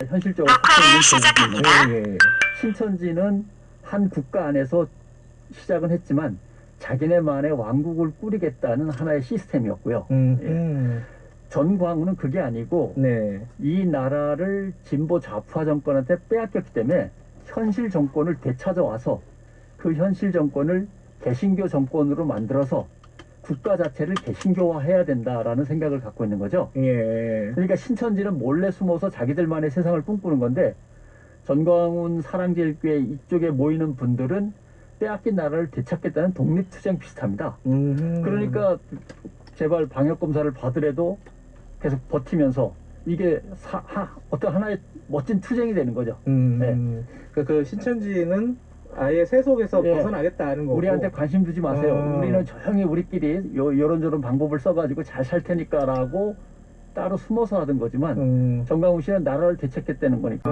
현실적으로 갖고 있는 시작합니다. 계획이 있는 신천지는 한 국가 안에서 시작은 했지만 자기네만의 왕국을 꾸리겠다는 하나의 시스템이었고요. 전광훈은 그게 아니고 네. 이 나라를 진보 좌파 정권한테 빼앗겼기 때문에 현실 정권을 되찾아와서 그 현실 정권을 개신교 정권으로 만들어서 국가 자체를 개신교화해야 된다라는 생각을 갖고 있는 거죠. 예. 그러니까 신천지는 몰래 숨어서 자기들만의 세상을 꿈꾸는 건데 전광훈 사랑제일교회 이쪽에 모이는 분들은 빼앗긴 나라를 되찾겠다는 독립투쟁 비슷합니다. 그러니까 제발 방역검사를 받으래도 계속 버티면서 이게 어떤 하나의 멋진 투쟁이 되는 거죠. 네. 그 신천지는 아예 세속에서 예. 벗어나겠다는 거고. 우리한테 관심 두지 마세요. 우리는 조용히 우리끼리 요런저런 방법을 써가지고 잘 살 테니까라고 따로 숨어서 하던 거지만 전광훈 씨는 나라를 되찾겠다는 거니까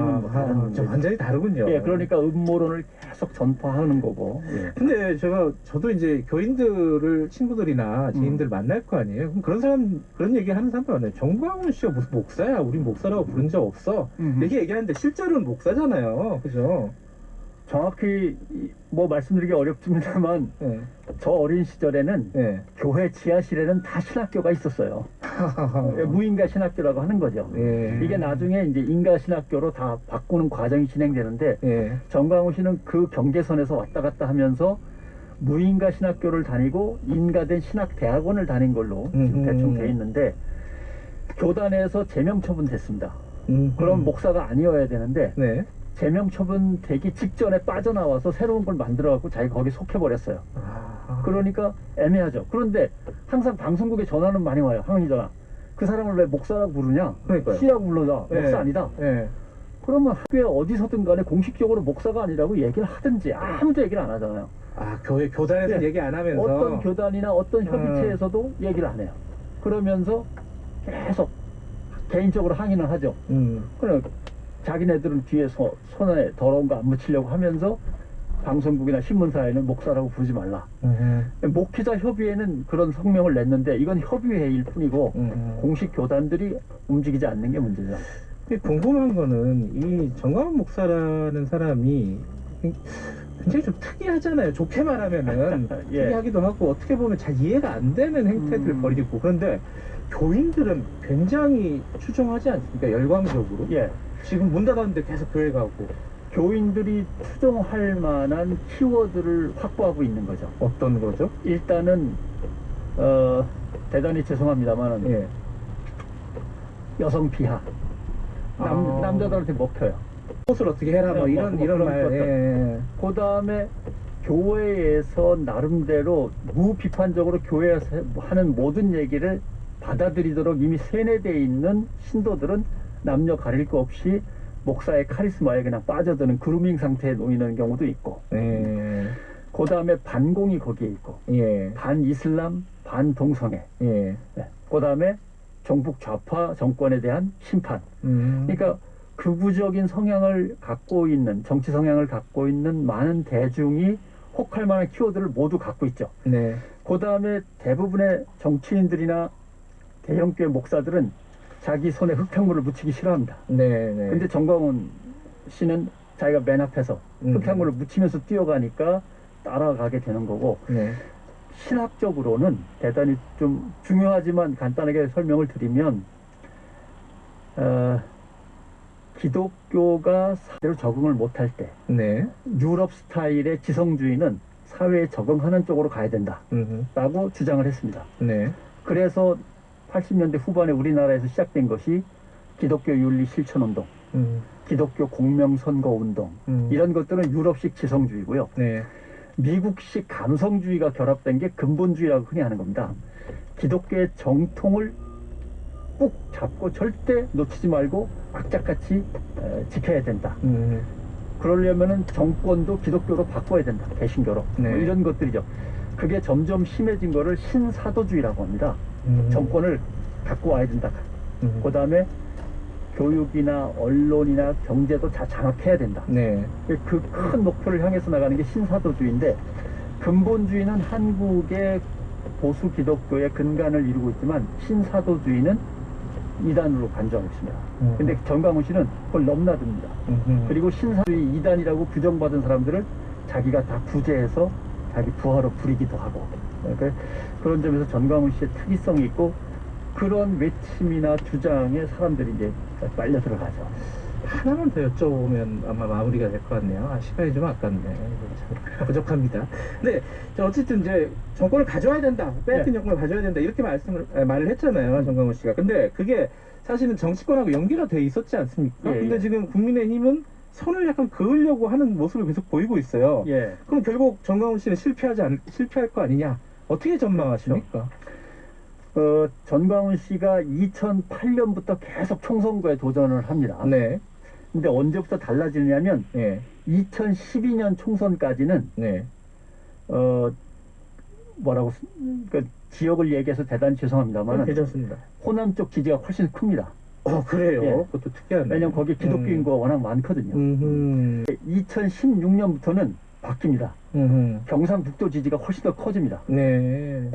완전히 다르군요. 예, 그러니까 음모론을 계속 전파하는 거고. 예. 근데 저도 이제 교인들을 친구들이나 지인들 만날 거 아니에요. 그럼 그런 얘기 하는 사람 많아요. 전광훈 씨가 무슨 목사야? 우린 목사라고 부른 적 없어. 이렇게 얘기하는데 실제로는 목사잖아요. 그죠? 정확히 뭐 말씀드리기 어렵습니다만 네. 저 어린 시절에는 네. 교회 지하실에는 다 신학교가 있었어요. 무인가 신학교라고 하는 거죠. 네. 이게 나중에 이제 인가 신학교로 다 바꾸는 과정이 진행되는데 네. 전광훈 씨는 그 경계선에서 왔다 갔다 하면서 무인가 신학교를 다니고 인가된 신학대학원을 다닌 걸로 지금 대충 돼 있는데 교단에서 제명 처분됐습니다. 그럼 목사가 아니어야 되는데 네. 제명 처분되기 직전에 빠져나와서 새로운 걸 만들어갖고 자기 거기 속해버렸어요. 그러니까 애매하죠. 그런데 항상 방송국에 전화는 많이 와요. 항의 전화. 그 사람을 왜 목사라고 부르냐? 그러니까요. 씨라고 불러라. 네. 목사 아니다. 네. 그러면 학교에 어디서든 간에 공식적으로 목사가 아니라고 얘기를 하든지 아무도 얘기를 안 하잖아요. 교단에서 네. 얘기 안 하면서 어떤 교단이나 어떤 협의체에서도 얘기를 안 해요. 그러면서 계속 개인적으로 항의는 하죠. 그럼 자기네들은 뒤에서 손에 더러운 거 안 묻히려고 하면서 방송국이나 신문사에는 목사라고 부르지 말라. 목회자 협의회는 그런 성명을 냈는데 이건 협의회일 뿐이고 공식 교단들이 움직이지 않는 게 문제죠. 궁금한 거는 이 전광훈 목사라는 사람이 굉장히 좀 특이하잖아요. 좋게 말하면은 예. 특이하기도 하고 어떻게 보면 잘 이해가 안 되는 행태들을 벌이고 그런데 교인들은 굉장히 추종하지 않습니까? 열광적으로. 예. 지금 문 닫았는데 계속 교회 가고. 교인들이 추종할 만한 키워드를 확보하고 있는 거죠. 어떤 거죠? 일단은 대단히 죄송합니다만 예. 여성 비하. 남자들한테 먹혀요. 옷을 어떻게 해라 뭐 이런 말. 예. 그 다음에 교회에서 나름대로 무비판적으로 교회에서 하는 모든 얘기를 받아들이도록 이미 세뇌되어 있는 신도들은 남녀 가릴 거 없이 목사의 카리스마에 그냥 빠져드는 그루밍 상태에 놓이는 경우도 있고, 그 다음에 반공이 거기에 있고, 예. 반이슬람, 반동성애, 예. 그 다음에 정북 좌파 정권에 대한 심판. 그러니까 극우적인 성향을 갖고 있는, 정치 성향을 갖고 있는 많은 대중이 혹할 만한 키워드를 모두 갖고 있죠. 네. 그 다음에 대부분의 정치인들이나 대형교회 목사들은 자기 손에 흙탕물을 묻히기 싫어합니다. 네. 근데 전광훈 씨는 자기가 맨 앞에서 흙탕물을 묻히면서 뛰어가니까 따라가게 되는 거고, 네. 신학적으로는 대단히 좀 중요하지만 간단하게 설명을 드리면 기독교가 사회로 적응을 못할 때 네. 유럽 스타일의 지성주의는 사회에 적응하는 쪽으로 가야 된다라고 주장을 했습니다. 네. 그래서 80년대 후반에 우리나라에서 시작된 것이 기독교 윤리 실천운동, 기독교 공명선거운동, 이런 것들은 유럽식 지성주의고요. 네. 미국식 감성주의가 결합된 게 근본주의라고 흔히 하는 겁니다. 기독교의 정통을 꾹 잡고 절대 놓치지 말고 악착같이 지켜야 된다. 그러려면은 정권도 기독교로 바꿔야 된다. 개신교로. 네. 뭐 이런 것들이죠. 그게 점점 심해진 거를 신사도주의라고 합니다. 정권을 갖고 와야 된다. 그 다음에 교육이나 언론이나 경제도 다 장악해야 된다. 네. 그 큰 목표를 향해서 나가는 게 신사도주의인데, 근본주의는 한국의 보수 기독교의 근간을 이루고 있지만 신사도주의는 2단으로 간주하고 있습니다. 근데 정광훈 씨는 그걸 넘나듭니다. 그리고 신사주의 2단이라고 규정받은 사람들을 자기가 다 구제해서 자기 부하로 부리기도 하고, 그런 점에서 정광훈 씨의 특이성이 있고, 그런 외침이나 주장에 사람들이 이제 빨려 들어가죠. 하나만 더 여쭤보면 아마 마무리가 될 것 같네요. 시간이 좀 아깝네. 참 부족합니다. 근데 어쨌든 이제 정권을 가져와야 된다, 빼앗긴 정권을 가져와야 된다, 이렇게 말을 했잖아요, 정광훈 씨가. 근데 그게 사실은 정치권하고 연계가 돼 있었지 않습니까? 근데 지금 국민의힘은 선을 약간 그으려고 하는 모습을 계속 보이고 있어요. 그럼 결국 정광훈 씨는 실패할 거 아니냐? 어떻게 전망하십니까? 전광훈 씨가 2008년부터 계속 총선거에 도전을 합니다. 네. 근데 언제부터 달라지느냐면 2012년 총선까지는 뭐라고 지역을 얘기해서 대단히 죄송합니다만 괜찮습니다. 호남 쪽 지지가 훨씬 큽니다. 그래요? 그것도 특이하네. 왜냐면 거기 기독교 인구가 워낙 많거든요. 2016년부터는 바뀝니다. 경상북도 지지가 훨씬 더 커집니다.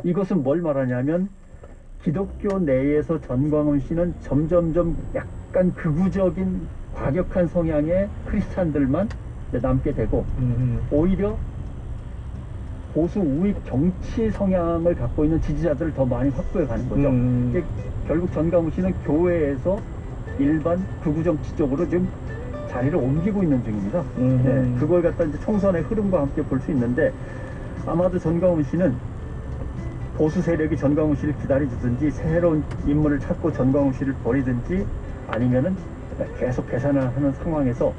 이것은 뭘 말하냐면 기독교 내에서 전광훈 씨는 점점점 약간 극우적인 과격한 성향의 크리스찬들만 남게 되고, 오히려 보수 우익 정치 성향을 갖고 있는 지지자들을 더 많이 확보해 가는 거죠. 결국 전광훈 씨는 교회에서 일반 극우 정치 쪽으로 지금 자리를 옮기고 있는 중입니다. 그걸 갖다 이제 총선의 흐름과 함께 볼 수 있는데, 아마도 전광훈 씨는 보수 세력이 전광훈 씨를 기다려주든지 새로운 인물을 찾고 전광훈 씨를 버리든지, 아니면은 계속 계산을 하는 상황에서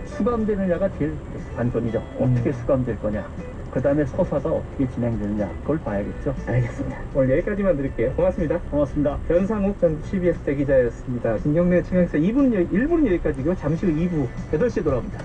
수감되느냐가 제일 관건이죠. 어떻게 수감될 거냐, 그 다음에 서사가 어떻게 진행되느냐, 그걸 봐야겠죠. 알겠습니다. 오늘 여기까지만 드릴게요. 고맙습니다. 고맙습니다. 변상욱 전 CBS 대기자였습니다. 김경래 최강사 1부는 여기까지고, 잠시 후 2부 8시에 돌아옵니다.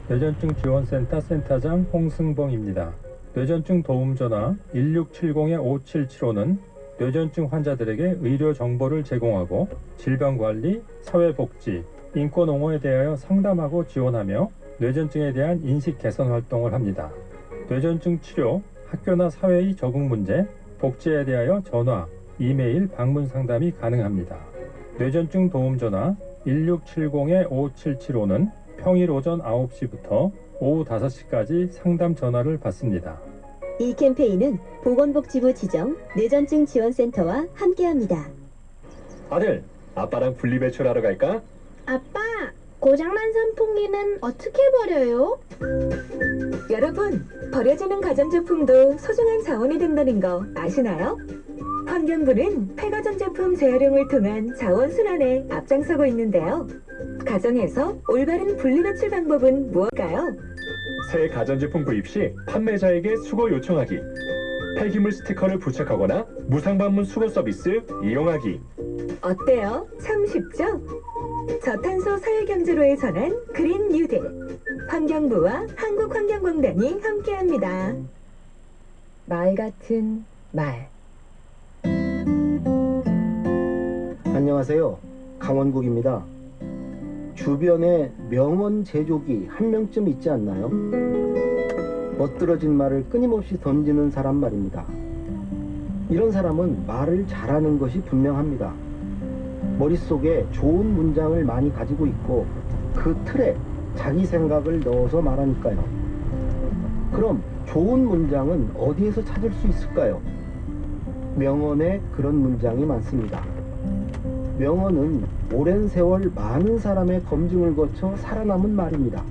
뇌전증 지원센터 센터장 홍승봉입니다. 뇌전증 도움전화 1670-5775는 뇌전증 환자들에게 의료 정보를 제공하고 질병관리, 사회복지, 인권옹호에 대하여 상담하고 지원하며 뇌전증에 대한 인식 개선 활동을 합니다. 뇌전증 치료, 학교나 사회의 적응 문제, 복지에 대하여 전화, 이메일, 방문 상담이 가능합니다. 뇌전증 도움전화 1670-5775는 평일 오전 9시부터 오후 5시까지 상담 전화를 받습니다. 이 캠페인은 보건복지부 지정 뇌전증 지원센터와 함께합니다. 아들, 아빠랑 분리배출하러 갈까? 아빠, 고장난 선풍기는 어떻게 버려요? 여러분, 버려지는 가전제품도 소중한 자원이 된다는 거 아시나요? 환경부는 폐가전제품 재활용을 통한 자원순환에 앞장서고 있는데요. 가정에서 올바른 분리배출 방법은 무엇일까요? 새 가전제품 구입 시 판매자에게 수거 요청하기, 폐기물 스티커를 부착하거나 무상방문 수거 서비스 이용하기. 어때요? 참 쉽죠? 저탄소 사회경제로의 전환 그린 뉴딜, 환경부와 한국환경공단이 함께합니다. 말 같은 말. 안녕하세요. 강원국입니다. 주변에 명언 제조기 한 명쯤 있지 않나요? 멋들어진 말을 끊임없이 던지는 사람 말입니다. 이런 사람은 말을 잘하는 것이 분명합니다. 머릿속에 좋은 문장을 많이 가지고 있고 그 틀에 자기 생각을 넣어서 말하니까요. 그럼 좋은 문장은 어디에서 찾을 수 있을까요? 명언에 그런 문장이 많습니다. 명언은 오랜 세월 많은 사람의 검증을 거쳐 살아남은 말입니다.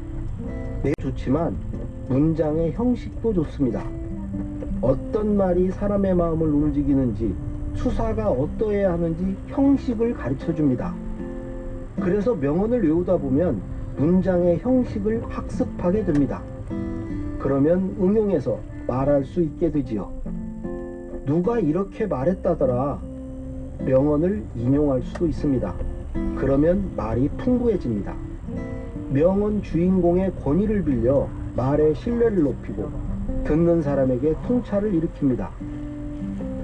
네, 좋지만 문장의 형식도 좋습니다. 어떤 말이 사람의 마음을 움직이는지, 수사가 어떠해야 하는지 형식을 가르쳐 줍니다. 그래서 명언을 외우다 보면 문장의 형식을 학습하게 됩니다. 그러면 응용해서 말할 수 있게 되지요. 누가 이렇게 말했다더라. 명언을 인용할 수도 있습니다. 그러면 말이 풍부해집니다. 명언 주인공의 권위를 빌려 말의 신뢰를 높이고 듣는 사람에게 통찰을 일으킵니다.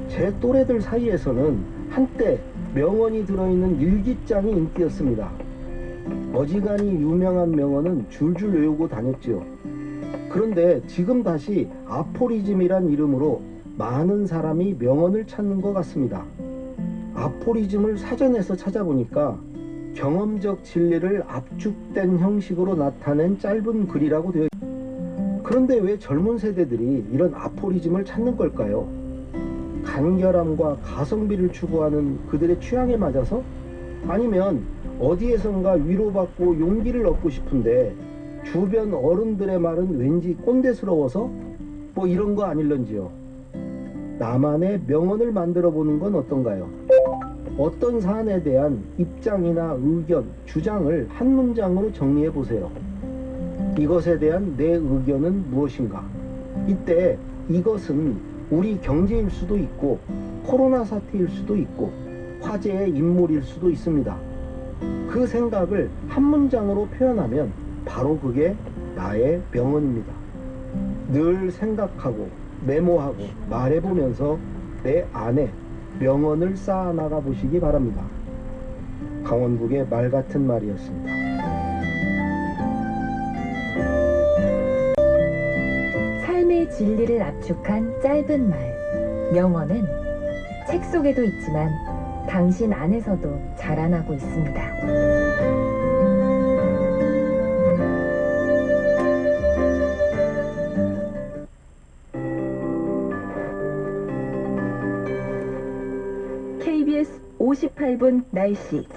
제 또래들 사이에서는 한때 명언이 들어있는 일기장이 인기였습니다. 어지간히 유명한 명언은 줄줄 외우고 다녔지요. 그런데 지금 다시 아포리즘이란 이름으로 많은 사람이 명언을 찾는 것 같습니다. 아포리즘을 사전에서 찾아보니까 경험적 진리를 압축된 형식으로 나타낸 짧은 글이라고 되어 있습니다. 그런데 왜 젊은 세대들이 이런 아포리즘을 찾는 걸까요? 간결함과 가성비를 추구하는 그들의 취향에 맞아서? 아니면 어디에선가 위로받고 용기를 얻고 싶은데 주변 어른들의 말은 왠지 꼰대스러워서? 뭐 이런 거 아닐런지요. 나만의 명언을 만들어 보는 건 어떤가요? 어떤 사안에 대한 입장이나 의견, 주장을 한 문장으로 정리해 보세요. 이것에 대한 내 의견은 무엇인가? 이때 이것은 우리 경제일 수도 있고 코로나 사태일 수도 있고 화제의 인물일 수도 있습니다. 그 생각을 한 문장으로 표현하면 바로 그게 나의 명언입니다. 늘 생각하고 메모하고 말해보면서 내 안에 명언을 쌓아나가 보시기 바랍니다. 강원국의 말 같은 말이었습니다. 삶의 진리를 압축한 짧은 말, 명언은 책 속에도 있지만 당신 안에서도 자라나고 있습니다. KBS 58분 날씨.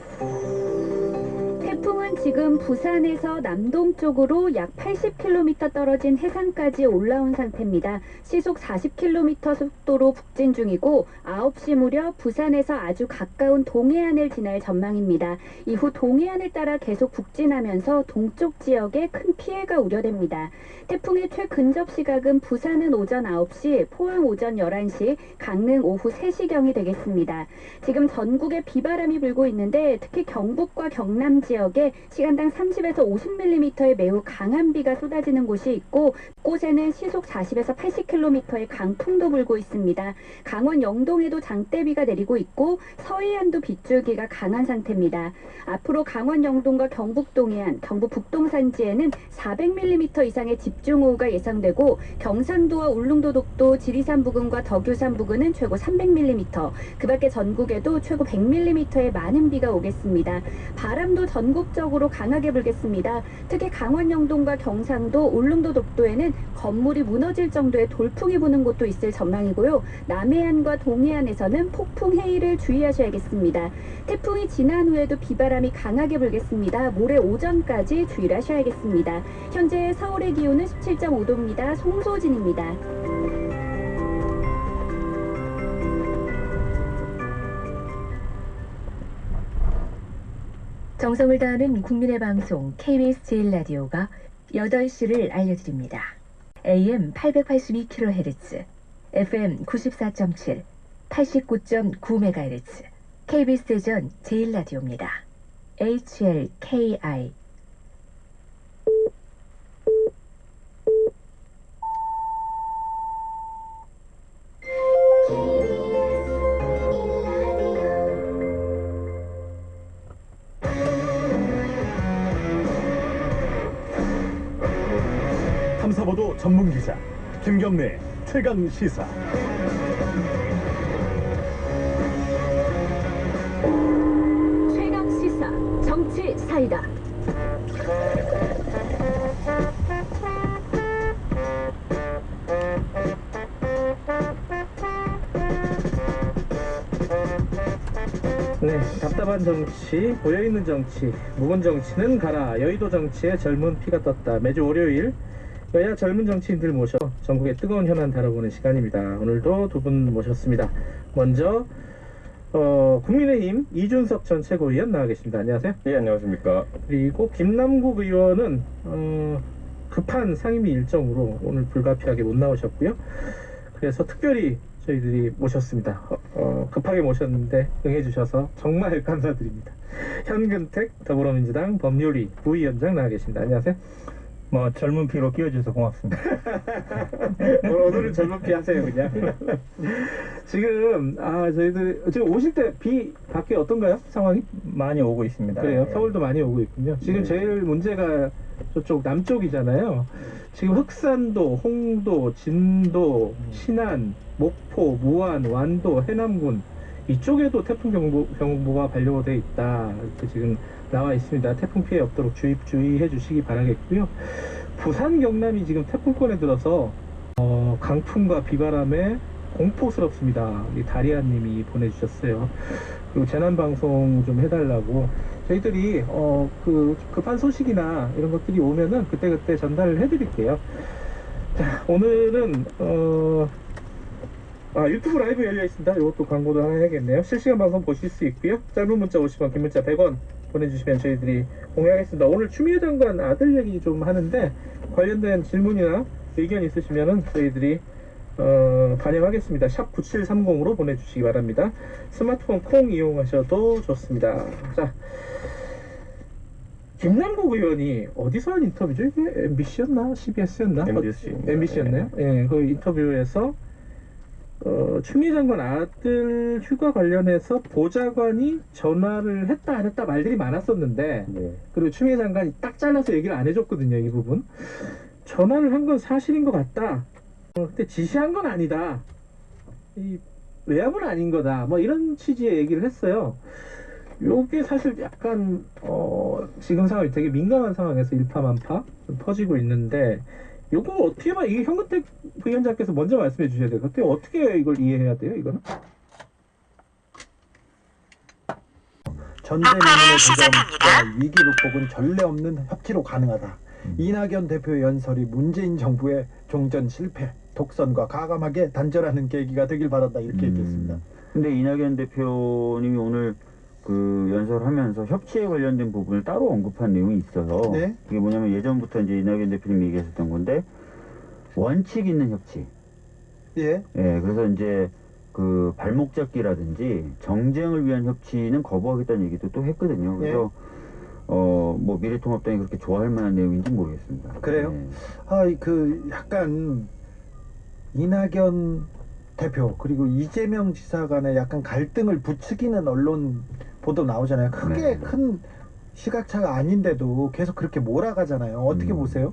태풍은 지금 부산에서 남동쪽으로 약 80km 떨어진 해상까지 올라온 상태입니다. 시속 40km 속도로 북진 중이고 9시 무렵 부산에서 아주 가까운 동해안을 지날 전망입니다. 이후 동해안을 따라 계속 북진하면서 동쪽 지역에 큰 피해가 우려됩니다. 태풍의 최근접 시각은 부산은 오전 9시, 포항 오전 11시, 강릉 오후 3시경이 되겠습니다. 지금 전국에 비바람이 불고 있는데 특히 경북과 경남 지역에 시간당 30에서 50mm의 매우 강한 비가 쏟아지는 곳이 있고 곳에는 시속 40에서 80km의 강풍도 불고 있습니다. 강원 영동에도 장대비가 내리고 있고 서해안도 빗줄기가 강한 상태입니다. 앞으로 강원 영동과 경북 동해안, 경북 북동 산지에는 400mm 이상의 집중호우가 예상되고 경상도와 울릉도 독도, 지리산 부근과 덕유산 부근은 최고 300mm, 그 밖에 전국에도 최고 100mm의 많은 비가 오겠습니다. 바람도 전국적으로 강하게 불겠습니다. 특히 강원 영동과 경상도, 울릉도 독도에는 건물이 무너질 정도의 돌풍이 부는 곳도 있을 전망이고요. 남해안과 동해안에서는 폭풍 해일을 주의하셔야겠습니다. 태풍이 지난 후에도 비바람이 강하게 불겠습니다. 모레 오전까지 주의를 하셔야겠습니다. 현재 서울의 기온은 17.5도입니다. 송소진입니다. 정성을 다하는 국민의 방송 KBS 제1라디오가 8시를 알려드립니다. AM 882kHz, FM 94.7, 89.9MHz, KBS 대전 제1라디오입니다. HLKI. 탐사보도 전문 기자 김경래 최강 시사. 최강 시사 정치 사이다. 네, 답답한 정치, 고여있는 정치, 묵은 정치는 가라. 여의도 정치에 젊은 피가 떴다. 매주 월요일 여야 젊은 정치인들 모셔 전국의 뜨거운 현안 다뤄보는 시간입니다. 오늘도 두 분 모셨습니다. 먼저 국민의힘 이준석 전 최고위원 나와 계십니다. 안녕하세요. 네, 안녕하십니까. 그리고 김남국 의원은 급한 상임위 일정으로 오늘 불가피하게 못 나오셨고요. 그래서 특별히 저희들이 모셨습니다. 급하게 모셨는데 응해주셔서 정말 감사드립니다. 현근택 더불어민주당 법률위 부위원장 나와 계십니다. 안녕하세요. 뭐 젊은 피로 끼워줘서 고맙습니다. 오늘은 젊은 피 하세요 그냥. 지금 저희들 지금 오실 때 비 밖에 어떤가요? 상황이? 많이 오고 있습니다. 그래요. 네. 서울도 많이 오고 있군요. 지금 네. 제일 문제가 저쪽 남쪽이잖아요. 지금 흑산도, 홍도, 진도, 신안, 목포, 무안, 완도, 해남군 이쪽에도 태풍 경보가 발효되어 있다 이렇게 지금 나와 있습니다. 태풍 피해 없도록 주의해 주시기 바라겠고요. 부산 경남이 지금 태풍권에 들어서 강풍과 비바람에 공포스럽습니다. 우리 다리아님이 보내주셨어요. 그리고 재난방송 좀 해달라고 저희들이 그 급한 소식이나 이런 것들이 오면은 그때그때 전달을 해드릴게요. 자, 오늘은 유튜브 라이브 열려 있습니다. 이것도 광고도 하나 해야겠네요. 실시간 방송 보실 수 있고요. 짧은 문자 50원, 긴 문자 100원 보내주시면 저희들이 공유하겠습니다. 오늘 추미애 장관 아들 얘기 좀 하는데 관련된 질문이나 의견 있으시면은 저희들이 반영하겠습니다. 샵 9730으로 보내주시기 바랍니다. 스마트폰 콩 이용하셔도 좋습니다. 자, 김남국 의원이 어디서 한 인터뷰죠? 이게 MBC였나? CBS였나? MBC였나요? 예, 그 인터뷰에서 추미애 장관 아들 휴가 관련해서 보좌관이 전화를 했다 안 했다 말들이 많았었는데 그리고 추미애 장관이 딱 잘라서 얘기를 안 해줬거든요. 이 부분 전화를 한 건 사실인 것 같다. 근데 지시한 건 아니다. 이 외압은 아닌 거다. 뭐 이런 취지의 얘기를 했어요. 요게 사실 약간 지금 상황이 되게 민감한 상황에서 일파만파 좀 퍼지고 있는데 요거 어떻게 봐? 이게 현근택 부위원장께서 먼저 말씀해 주셔야 돼요. 그때 어떻게 이걸 이해해야 돼요? 이거는? 전대미문의 대전과 위기 극복은 전례 없는 협치로 가능하다. 이낙연 대표의 연설이 문재인 정부의 종전 실패, 독선과 가감하게 단절하는 계기가 되길 바란다 이렇게 얘기했습니다. 근데 이낙연 대표님이 오늘 그 연설하면서 협치에 관련된 부분을 따로 언급한 내용이 있어서 네. 그게 뭐냐면 예전부터 이제 이낙연 대표님이 얘기했었던 건데 원칙 있는 협치. 예. 예, 그래서 이제 그 발목 잡기라든지 정쟁을 위한 협치는 거부하겠다는 얘기도 또 했거든요. 그래서 뭐 미래통합당이 그렇게 좋아할 만한 내용인지 모르겠습니다. 그래요? 그 약간 이낙연 대표 그리고 이재명 지사 간에 약간 갈등을 부추기는 언론 보도 나오잖아요. 크게 큰 시각차가 아닌데도 계속 그렇게 몰아가잖아요. 어떻게 보세요?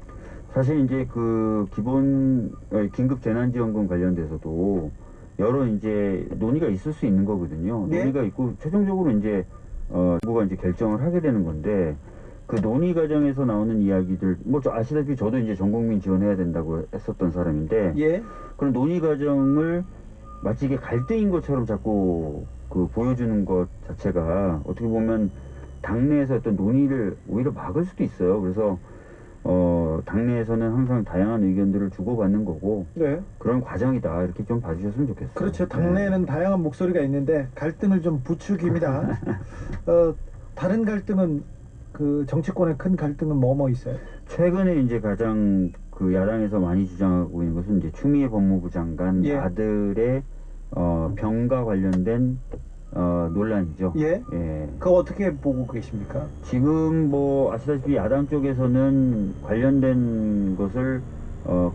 사실 이제 그 기본 긴급 재난지원금 관련돼서도 여러 이제 논의가 있을 수 있는 거거든요. 네? 논의가 있고 최종적으로 이제 정부가 이제 결정을 하게 되는 건데 그 논의 과정에서 나오는 이야기들 뭐 아시다시피 저도 이제 전 국민 지원해야 된다고 했었던 사람인데 예. 그런 논의 과정을 마치 이게 갈등인 것처럼 자꾸 그 보여주는 것 자체가 어떻게 보면 당내에서 어떤 논의를 오히려 막을 수도 있어요. 그래서 당내에서는 항상 다양한 의견들을 주고받는 거고 네. 그런 과정이다 이렇게 좀 봐주셨으면 좋겠어요. 그렇죠. 당내에는 다양한 목소리가 있는데 갈등을 좀 부추깁니다. 다른 갈등은 그 정치권의 큰 갈등은 뭐 있어요? 최근에 이제 가장 그 야당에서 많이 주장하고 있는 것은 이제 추미애 법무부 장관 아들의 병과 관련된 논란이죠. 예. 그거 어떻게 보고 계십니까? 지금 뭐 아시다시피 야당 쪽에서는 관련된 것을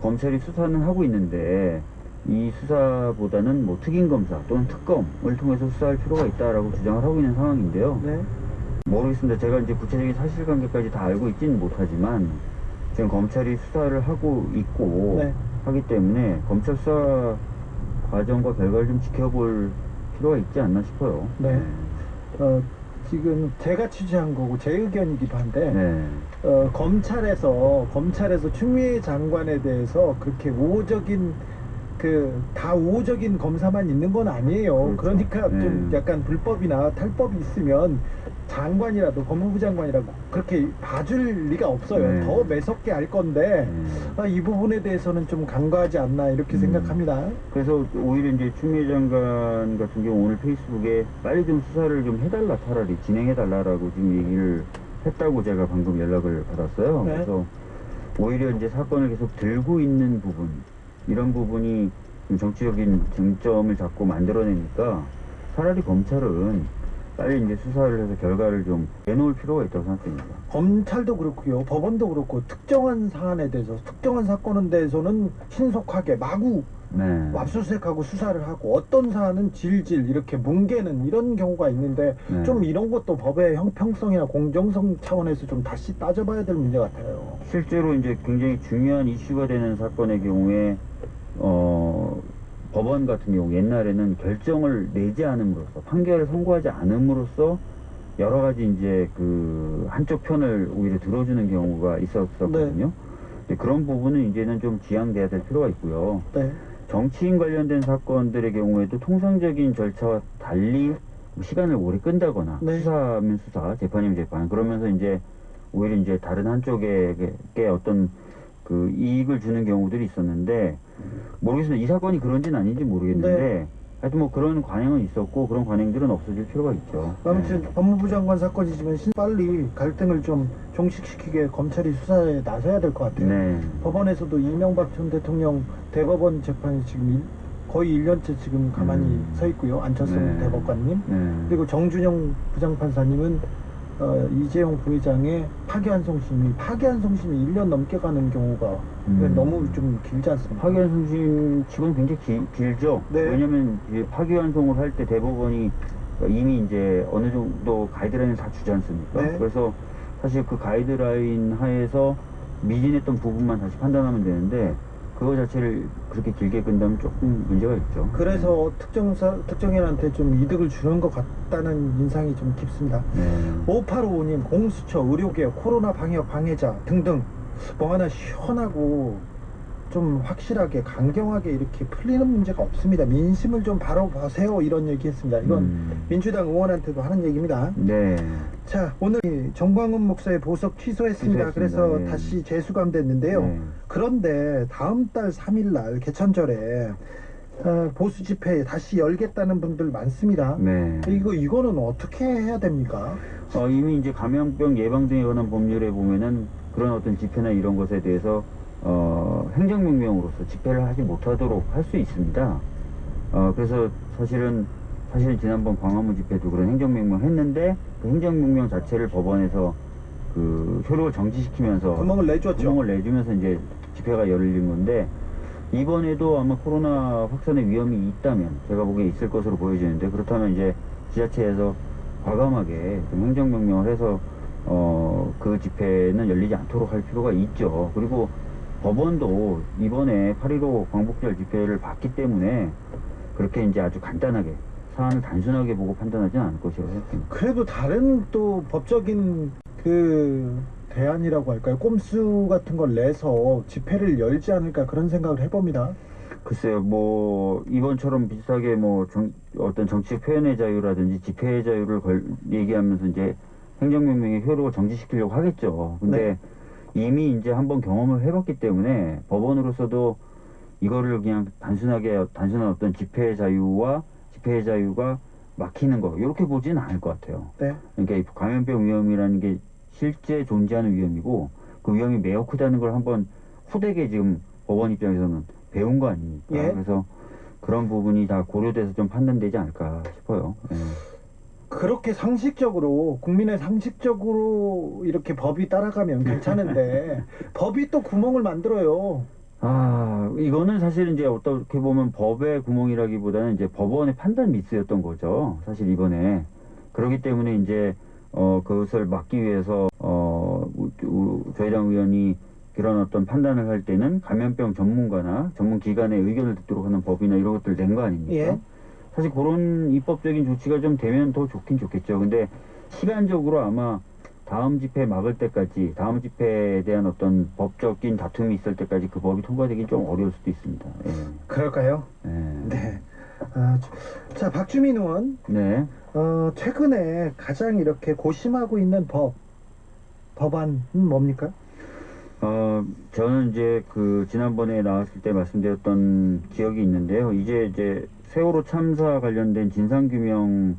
검찰이 수사는 하고 있는데 이 수사보다는 뭐 특임검사 또는 특검을 통해서 수사할 필요가 있다라고 주장을 하고 있는 상황인데요. 네. 모르겠습니다. 제가 이제 구체적인 사실관계까지 다 알고 있지는 못하지만 지금 검찰이 수사를 하고 있고 하기 때문에 검찰 수사 과정과 결과를 좀 지켜볼 필요가 있지 않나 싶어요. 네. 지금 제가 취재한 거고 제 의견이기도 한데 검찰에서 추미애 장관에 대해서 그렇게 우호적인 다 우호적인 검사만 있는 건 아니에요. 그러니까 좀 약간 불법이나 탈법이 있으면 장관이라도 법무부 장관이라고 그렇게 봐줄 리가 없어요. 더 매섭게 할 건데 이 부분에 대해서는 좀 간과하지 않나 이렇게 생각합니다. 그래서 오히려 이제 추미애 장관 같은 경우 오늘 페이스북에 빨리 좀 수사를 좀 해달라 차라리 진행해달라라고 지금 얘기를 했다고 제가 방금 연락을 받았어요. 그래서 오히려 이제 사건을 계속 들고 있는 부분 이런 부분이 좀 정치적인 쟁점을 자꾸 만들어내니까 차라리 검찰은 빨리 이제 수사를 해서 결과를 좀 내놓을 필요가 있다고 생각됩니다. 검찰도 그렇고요, 법원도 그렇고 특정한 사안에 대해서 특정한 사건에 대해서는 신속하게 마구 압수수색하고 수사를 하고 어떤 사안은 질질 이렇게 뭉개는 이런 경우가 있는데 좀 이런 것도 법의 형평성이나 공정성 차원에서 좀 다시 따져봐야 될 문제 같아요. 실제로 이제 굉장히 중요한 이슈가 되는 사건의 경우에 법원 같은 경우 옛날에는 결정을 내지 않음으로써 판결을 선고하지 않음으로써 여러 가지 이제 그 한쪽 편을 오히려 들어주는 경우가 있었거든요. 네. 그런 부분은 이제는 좀 지양돼야 될 필요가 있고요. 네. 정치인 관련된 사건들의 경우에도 통상적인 절차와 달리 시간을 오래 끈다거나 네. 수사면 수사, 재판이면 재판 그러면서 이제 오히려 이제 다른 한쪽에게 어떤 그 이익을 주는 경우들이 있었는데 모르겠습니다. 이 사건이 그런지는 아닌지 모르겠는데 네. 하여튼 뭐 그런 관행은 있었고 그런 관행들은 없어질 필요가 있죠. 아무튼 네. 법무부 장관 사건이지만 빨리 갈등을 좀 종식시키게 검찰이 수사에 나서야 될 것 같아요. 네. 법원에서도 이명박 전 대통령 대법원 재판이 지금 거의 1년째 지금 가만히 서 있고요. 안철수 네. 대법관님. 네. 그리고 정준영 부장판사님은 이재용 부회장의 파기환송심이 1년 넘게 가는 경우가 너무 좀 길지 않습니까? 파기환송심 치고는 굉장히 길죠. 네. 왜냐면 이제 파기환송을 할 때 대법원이 이미 이제 어느 정도 가이드라인을 다 주지 않습니까? 네. 그래서 사실 그 가이드라인 하에서 미진했던 부분만 다시 판단하면 되는데 그거 자체를 그렇게 길게 끈다면 조금 문제가 있죠. 그래서 특정인한테 좀 이득을 주는 것 같다는 인상이 좀 깊습니다. 네. 5855님 공수처, 의료개혁, 코로나 방역 방해자 등등 뭐 하나 시원하고 좀 확실하게 강경하게 이렇게 풀리는 문제가 없습니다. 민심을 좀 바라보세요 이런 얘기했습니다. 이건 민주당 의원한테도 하는 얘기입니다. 네. 자, 오늘 정광훈 목사의 보석 취소했습니다. 그래서 네. 다시 재수감됐는데요. 네. 그런데 다음 달 3일날 개천절에 보수 집회 다시 열겠다는 분들 많습니다. 네. 이거는 어떻게 해야 됩니까? 이미 이제 감염병 예방 등에 관한 법률에 보면은 그런 어떤 집회나 이런 것에 대해서 행정명령으로서 집회를 하지 못하도록 할 수 있습니다. 그래서 사실은 지난번 광화문 집회도 그런 행정명령 했는데 그 행정명령 자체를 법원에서 그 효력을 정지시키면서 구멍을 내주면서 이제 집회가 열린 건데 이번에도 아마 코로나 확산의 위험이 있다면 제가 보기에 있을 것으로 보여지는데 그렇다면 이제 지자체에서 과감하게 좀 행정명령을 해서 그 집회는 열리지 않도록 할 필요가 있죠. 그리고 법원도 이번에 8.15 광복절 집회를 봤기 때문에 그렇게 이제 아주 간단하게 사안을 단순하게 보고 판단하지 않을 것이라고 생각합니다. 그래도 다른 또 법적인 그 대안이라고 할까요? 꼼수 같은 걸 내서 집회를 열지 않을까 그런 생각을 해봅니다. 글쎄요, 뭐 이번처럼 비슷하게 뭐 어떤 정치적 표현의 자유라든지 집회의 자유를 얘기하면서 이제 행정명령의 효력을 정지시키려고 하겠죠. 근데 이미 이제 한번 경험을 해봤기 때문에 법원으로서도 이거를 그냥 단순한 어떤 집회의 자유가 막히는 거 이렇게 보지는 않을 것 같아요. 네. 그러니까 감염병 위험이라는 게 실제 존재하는 위험이고 그 위험이 매우 크다는 걸 한번 후되게 지금 법원 입장에서는 배운 거 아닙니까? 예. 그래서 그런 부분이 다 고려돼서 좀 판단되지 않을까 싶어요. 예. 그렇게 국민의 상식적으로 이렇게 법이 따라가면 괜찮은데 법이 또 구멍을 만들어요. 이거는 사실 이제 어떻게 보면 법의 구멍이라기보다는 이제 법원의 판단 미스였던 거죠. 사실 이번에. 그렇기 때문에 이제 그것을 막기 위해서 저희 당 의원이 그런 어떤 판단을 할 때는 감염병 전문가나 전문기관의 의견을 듣도록 하는 법이나 이런 것들 낸 거 아닙니까? 예. 사실 그런 입법적인 조치가 좀 되면 더 좋긴 좋겠죠. 근데 시간적으로 아마 다음 집회 막을 때까지, 다음 집회에 대한 어떤 법적인 다툼이 있을 때까지 그 법이 통과되기 좀 어려울 수도 있습니다. 예. 그럴까요? 예. 네. 자, 박주민 의원. 네. 최근에 가장 이렇게 고심하고 있는 법안은 뭡니까? 저는 이제 지난번에 나왔을 때 말씀드렸던 기억이 있는데요. 이제 세월호 참사 관련된 진상규명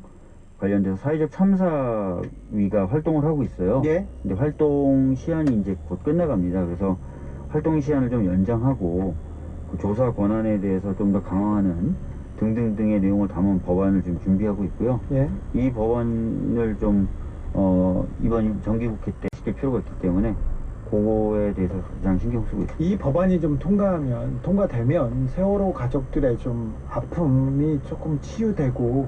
관련돼서 사회적 참사위가 활동을 하고 있어요. 예. 근데 활동 시한이 이제 곧 끝나갑니다. 그래서 활동 시한을 좀 연장하고 그 조사 권한에 대해서 좀 더 강화하는 등등등의 내용을 담은 법안을 지금 준비하고 있고요. 예. 이 법안을 좀 이번 정기국회 때 시킬 필요가 있기 때문에 그거에 대해서 가장 신경 쓰고 있습니다. 이 법안이 좀 통과되면 세월호 가족들의 좀 아픔이 조금 치유되고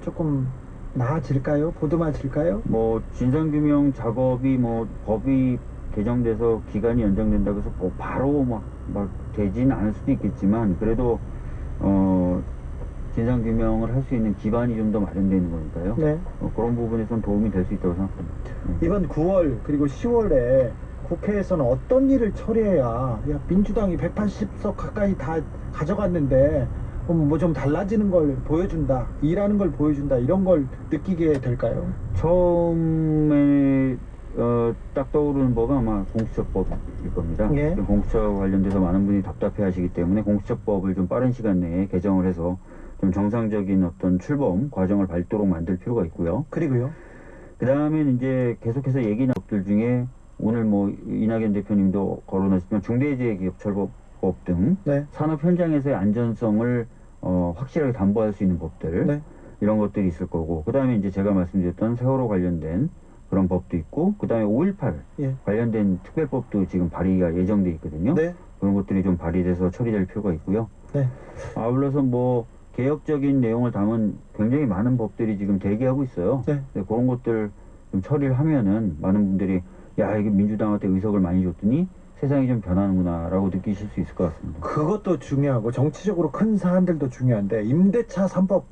조금 나아질까요? 보듬어질까요? 뭐 진상규명 작업이 법이 개정돼서 기간이 연장된다고 해서 바로 막 되지는 않을 수도 있겠지만 그래도 진상 규명을 할 수 있는 기반이 좀 더 마련되는 거니까요. 네. 그런 부분에서는 도움이 될 수 있다고 생각합니다. 이번 9월 그리고 10월에 국회에서는 어떤 일을 처리해야 야, 민주당이 180석 가까이 다 가져갔는데 뭐 좀 달라지는 걸 보여준다, 일하는 걸 보여준다, 이런 걸 느끼게 될까요? 처음에 딱 떠오르는 법은 아마 공수처법일 겁니다. 예. 공수처 관련돼서 많은 분이 답답해 하시기 때문에 공수처법을 좀 빠른 시간 내에 개정을 해서 좀 정상적인 어떤 출범 과정을 밟도록 만들 필요가 있고요. 그리고요. 그 다음에 이제 계속해서 얘기 나온 것들 중에 오늘 뭐 이낙연 대표님도 거론하셨지만 중대재해기업처벌법 등 네. 산업 현장에서의 안전성을 확실하게 담보할 수 있는 법들 네. 이런 것들이 있을 거고, 그 다음에 이제 제가 말씀드렸던 세월호 관련된 그런 법도 있고, 그 다음에 5.18 예. 관련된 특별법도 지금 발의가 예정돼 있거든요. 네. 그런 것들이 좀 발의돼서 처리될 필요가 있고요. 네. 아울러서 뭐 개혁적인 내용을 담은 굉장히 많은 법들이 지금 대기하고 있어요. 네. 그런 것들 좀 처리를 하면은 많은 분들이 야, 이게 민주당한테 의석을 많이 줬더니 세상이 좀 변하는구나 라고 느끼실 수 있을 것 같습니다. 그것도 중요하고 정치적으로 큰 사안들도 중요한데 임대차 3법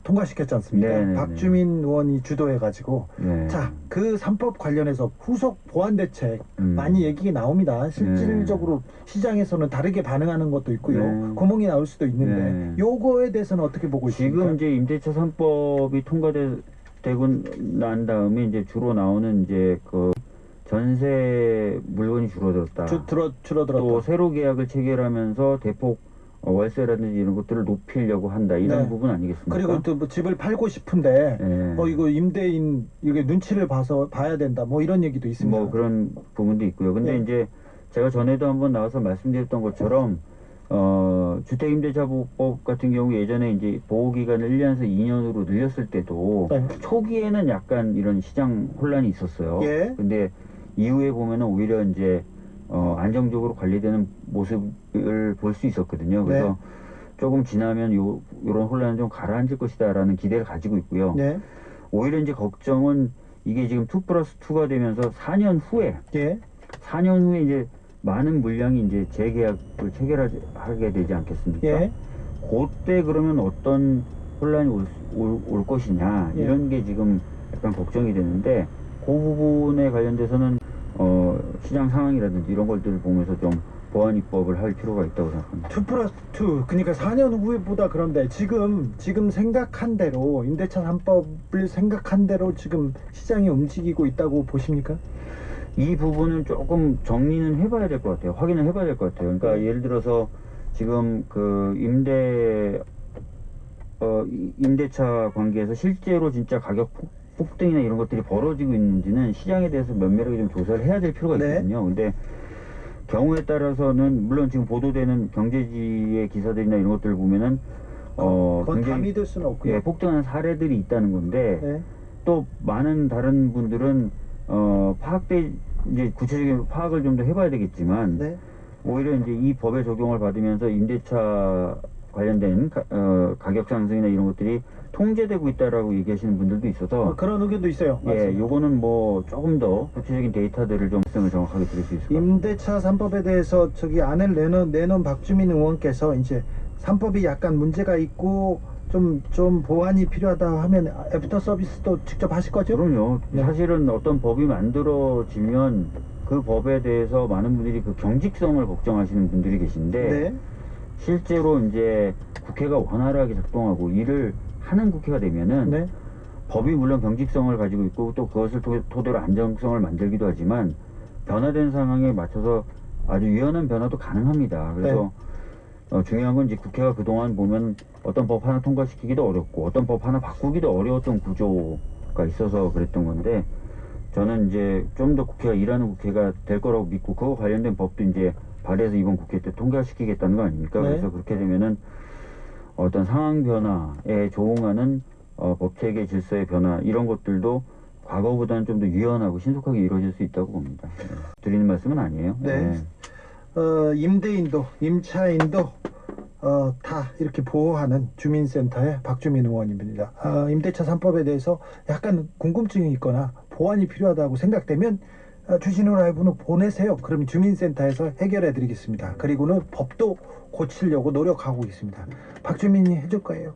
통과시켰지 않습니까? 네네네. 박주민 의원이 주도해가지고 네. 자, 그 3법 관련해서 후속 보완 대책 많이 얘기가 나옵니다. 실질적으로 시장에서는 다르게 반응하는 것도 있고요. 네. 구멍이 나올 수도 있는데 네. 요거에 대해서는 어떻게 보고 있습니까? 지금 이제 임대차 3법이 통과되고 난 다음에 이제 주로 나오는 이제 그 전세 물건이 줄어들었다. 줄어들었다. 또 새로 계약을 체결하면서 대폭 월세라든지 이런 것들을 높이려고 한다. 이런 네. 부분 아니겠습니까? 그리고 또 뭐 집을 팔고 싶은데 네. 이거 임대인 이게 눈치를 봐야 된다. 뭐 이런 얘기도 있습니다. 뭐 그런 부분도 있고요. 근데 네. 이제 제가 전에도 한번 나와서 말씀드렸던 것처럼 주택임대차보호법 같은 경우 예전에 이제 보호기간을 1년에서 2년으로 늘렸을 때도 네. 초기에는 약간 이런 시장 혼란이 있었어요. 예. 근데 이후에 보면은 오히려 이제 안정적으로 관리되는 모습을 볼 수 있었거든요. 그래서 네. 조금 지나면 요런 혼란은 좀 가라앉을 것이다라는 기대를 가지고 있고요. 네. 오히려 이제 걱정은 이게 지금 2+2가 되면서 4년 후에 예. 4년 후에 이제 많은 물량이 이제 재계약을 체결하게 되지 않겠습니까? 예. 그때 그러면 어떤 혼란이 올 것이냐 예. 이런 게 지금 약간 걱정이 되는데 그 부분에 관련돼서는 시장 상황이라든지 이런 것들을 보면서 좀 보완 입법을 할 필요가 있다고 생각합니다. 2+2 그러니까 4년 후보다 그런데 지금 생각한 대로 임대차 3법을 생각한 대로 지금 시장이 움직이고 있다고 보십니까? 이 부분은 조금 정리는 해봐야 될 것 같아요. 확인을 해봐야 될 것 같아요. 그러니까 예를 들어서 지금 그 임대차 관계에서 실제로 진짜 가격 폭등이나 이런 것들이 벌어지고 있는지는 시장에 대해서 면밀하게 좀 조사를 해야 될 필요가 있거든요. 근데 경우에 따라서는 물론 지금 보도되는 경제지의 기사들이나 이런 것들을 보면은 그건 다 믿을 수는 없고요. 예, 폭등하는 사례들이 있다는 건데 네. 또 많은 다른 분들은 이제 구체적인 파악을 좀 더 해봐야 되겠지만 네. 오히려 이제 이 법의 적용을 받으면서 임대차 관련된 가격 상승이나 이런 것들이 통제되고 있다라고 얘기하시는 분들도 있어서 그런 의견도 있어요. 예, 맞습니다. 요거는 뭐 조금 더 구체적인 데이터들을 좀 말씀을 정확하게 드릴 수 있을 것 같아요. 임대차 3법에 대해서 안을 내놓은 박주민 의원께서 이제 3법이 약간 문제가 있고 좀 보완이 필요하다 하면 애프터 서비스도 직접 하실 거죠? 그럼요. 네. 사실은 어떤 법이 만들어지면 그 법에 대해서 많은 분들이 그 경직성을 걱정하시는 분들이 계신데 네. 실제로 이제 국회가 원활하게 작동하고 일을 하는 국회가 되면은 네. 법이 물론 경직성을 가지고 있고 또 그것을 토대로 안정성을 만들기도 하지만 변화된 상황에 맞춰서 아주 유연한 변화도 가능합니다. 그래서 중요한 건 이제 국회가 그동안 보면 어떤 법 하나 통과시키기도 어렵고 어떤 법 하나 바꾸기도 어려웠던 구조가 있어서 그랬던 건데 저는 이제 좀 더 국회가 일하는 국회가 될 거라고 믿고 그거 관련된 법도 이제 발의해서 이번 국회 때 통과시키겠다는 거 아닙니까? 네. 그래서 그렇게 되면은 어떤 상황 변화에 조응하는 법체계 질서의 변화 이런 것들도 과거보다는 좀 더 유연하고 신속하게 이루어질 수 있다고 봅니다. 드리는 말씀은 아니에요. 네. 임대인도 임차인도 다 이렇게 보호하는 주민센터의 박주민 의원입니다. 임대차 3법에 대해서 약간 궁금증이 있거나 보완이 필요하다고 생각되면 주진우 라이브는 보내세요. 그럼 주민센터에서 해결해 드리겠습니다. 그리고는 법도 고치려고 노력하고 있습니다. 박주민이 해줄 거예요.